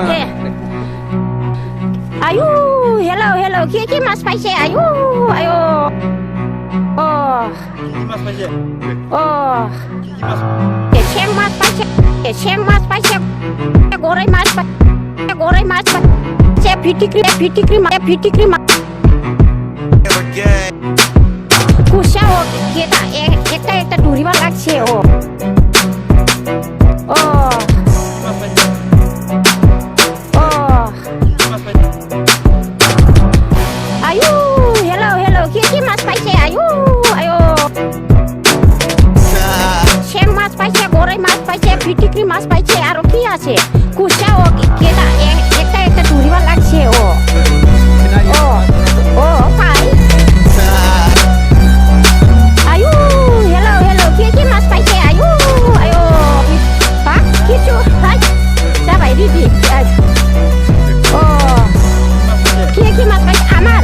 কে আয়ু hello hello কি মাছ পাইছে আয়ু আয়ু ও ও শ্যাং মাছ পাইছে গরই মাছ পাইছে ফিটিকরি মাছ কুসা ও কেটা একটা ডুরিবা লাগছে ও ও ও আয়ু হেলো কি মাছ পাইছে আয়ু আয়ু শ্যাং মাছ পাইছে গরই মাছ পাইছে ফিটিকরি মাছ পাইছে আর কি আছে কুসা ও কেটা একটা ডুরিবা লাগছে ও ও ও পাই আয়ু হেলো কি মাছ পাইছে আয়ু আয়ু হা কিছু হাই যাবাই দিদি ও কি মাছ পাইছে আমার